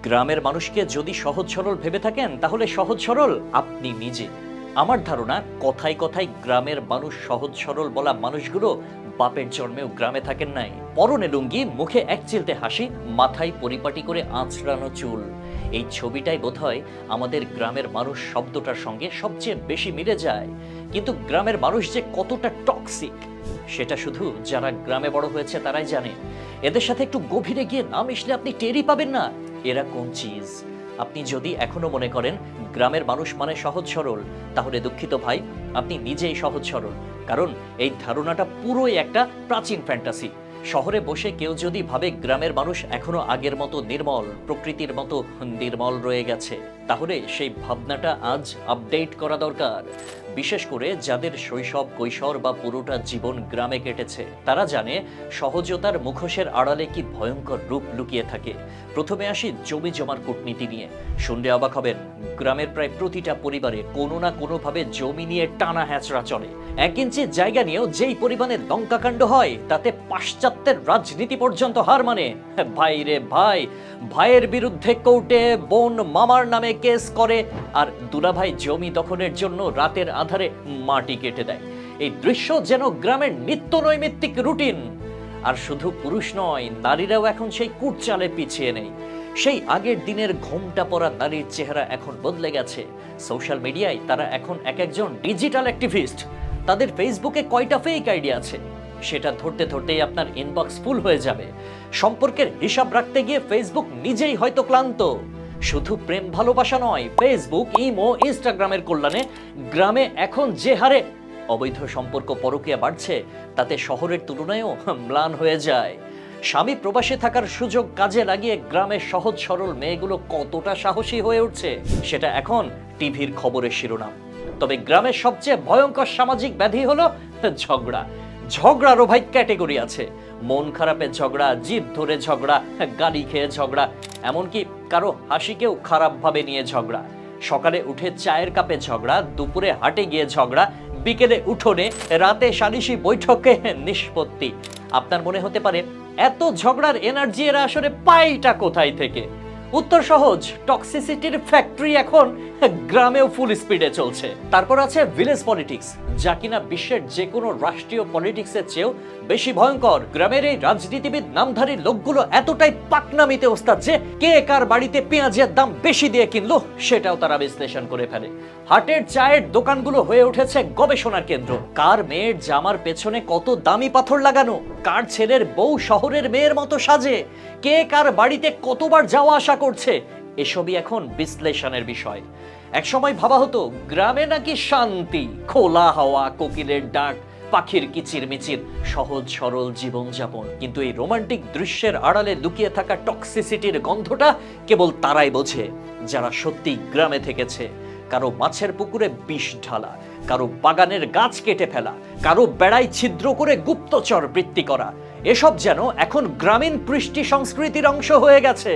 গ্রামের মানুষকে যদি সহজ সরল ভেবে থাকেন তাহলে সহজ সরল আপনি নিজে। আমার ধারণা কথায় কথায় গ্রামের মানুষ সহজ সরল বলা মানুষগুলো বাপের জন্মেও গ্রামে থাকেন নাই। পরনে লুঙ্গি, মুখে এক চিলতে হাসি, মাথায় পরিপাটি করে আঁচড়ানো চুল, এই ছবিটাই বোধহয় আমাদের গ্রামের মানুষ শব্দটার সঙ্গে সবচেয়ে বেশি মিলে যায়। কিন্তু গ্রামের মানুষ যে কতটা টক্সিক সেটা শুধু যারা গ্রামে বড় হয়েছে তারাই জানে। এদের সাথে একটু গভীরে গিয়ে না মিশলে আপনি টেরই পাবেন না এরা কোন চিজ। আপনি যদি এখনো মনে করেন গ্রামের মানুষ মানে সহজ সরল, তাহলে দুঃখিত ভাই, আপনি নিজেই সহজ সরল। কারণ এই ধারণাটা পুরোই একটা প্রাচীন ফ্যান্টাসি। শহরে বসে কেউ যদি ভাবে গ্রামের মানুষ এখনো আগের মতো নির্মল, প্রকৃতির মতো নির্মল রয়ে গেছে, তাহলে সেই ভাবনাটা আজ আপডেট করা দরকার। বিশেষ করে যাদের শৈশব, কৈশোর বা পুরোটা জীবন গ্রামে কেটেছে, তারা জানে সহজতার মুখোশের আড়ালে কি ভয়ঙ্কর রূপ লুকিয়ে থাকে। প্রথমে আসি জমি জমার কূটনীতি নিয়ে। শুনলে অবাক হবেন, গ্রামের প্রায় প্রতিটা পরিবারে কোনো না কোনোভাবে জমি নিয়ে টানা হ্যাচড়া চলে। 1 ইঞ্চি জায়গা নিয়েও যেই পরিমাণে লঙ্কাকাণ্ড হয়, তাতে পাশ্চাত্যের রাজনীতি পর্যন্ত হার মানে। ভাই রে ভাই, ভাইয়ের বিরুদ্ধে কোর্টে বোন মামার নামে কেস করে, আর দুলাভাই জমি দখলের জন্য রাতের আধারে মাটি কেটে দেয়। এই দৃশ্য যেন গ্রামের নিত্য নৈমিত্তিক রুটিন। আর শুধু পুরুষ নয়, নারীরাও এখন সেই কুটচালে পিছিয়ে নেই। সেই আগের দিনের ঘোমটা পরা নারীর চেহারা এখন বদলে গেছে। সোশ্যাল মিডিয়ায় তারা এখন একজন ডিজিটাল অ্যাক্টিভিস্ট। তাদের ফেসবুকে কয়টা ফেক আইডি আছে সেটা ধরতে ধরতেই আপনার ইনবক্স ফুল হয়ে যাবে। সম্পর্কের হিসাব রাখতে গিয়ে ফেসবুক নিজেই হয়তো ক্লান্ত। শুধু প্রেম ভালোবাসা নয়, ফেসবুক, ইমো, ইনস্টাগ্রামের কল্যাণে গ্রামে এখন যে হারে অবৈধ সম্পর্ক, পরকীয়া বাড়ছে, তাতে শহরের তুলনায়ও ম্লান হয়ে যায়। স্বামী প্রবাসে থাকার সুযোগ কাজে লাগিয়ে গ্রামের সহজ সরল মেয়েগুলো কতটা সাহসী হয়ে উঠছে সেটা এখন টিভির খবরের শিরোনাম। তবে গ্রামের সবচেয়ে ভয়ঙ্কর সামাজিক ব্যাধি হলো ঝগড়া। ঝগড়ারও ভাই ক্যাটেগরি আছে। মন খারাপের ঝগড়া, জিভ ধরে ঝগড়া, গালি খেয়ে ঝগড়া, এমনকি কারো হাসিকেও খারাপভাবে নিয়ে ঝগড়া। সকালে উঠে চায়ের কাপে ঝগড়া, দুপুরে হাটে গিয়ে ঝগড়া, বিকেলে উঠোনে, রাতে সালিশি বৈঠকে নিষ্পত্তি। আপনার মনে হতে পারে এত ঝগড়ার এনার্জি এরা আসলে পাইটা কোথায় থেকে? উত্তর সহজ, টক্সিসিটির ফ্যাক্টরি এখন গ্রামেও ফুল স্পিডে চলছে। তারপর আছে ভিলেজ পলিটিক্স, যা কিনা বিশ্বের যে কোনো রাষ্ট্রীয় পলিটিক্সের চেয়েও বেশি ভয়ঙ্কর। গ্রামের এই রাজনীতিবিদ নামধারী লোকগুলো এতটাই পাকনামিতে ওস্তাদ যে কে কার বাড়িতে পেঁয়াজের দাম বেশি দিয়ে কিনলো সেটাও তারা বিশ্লেষণ করে ফেলে। হাটের চায়ের দোকানগুলো হয়ে উঠেছে গবেষণার কেন্দ্র। কার মেয়ের জামার পেছনে কত দামি পাথর লাগানো, কার ছেলের বউ শহরের মেয়ের মতো সাজে, কে কার বাড়িতে কতবার যাওয়া আসা করছে, এসবই এখন বিশ্লেষণের বিষয়। একসময় ভাবা হতো গ্রামে নাকি শান্তি, খোলা হাওয়া, কোকিলের ডাক, পাখির কিচিরমিচির, সহজ সরল জীবনযাপন। কিন্তু এই রোমান্টিক দৃশ্যের আড়ালে লুকিয়ে থাকা টক্সিসিটির গন্ধটা কেবল তারাই বোঝে যারা সত্যি গ্রামে থেকেছে। কারো মাছের পুকুরে বিষ ঢালা, কারো বাগানের গাছ কেটে ফেলা, কারো বেড়ায় ছিদ্র করে গুপ্তচর বৃত্তি করা, এসব যেন এখন গ্রামীণ কৃষ্টি সংস্কৃতির অংশ হয়ে গেছে।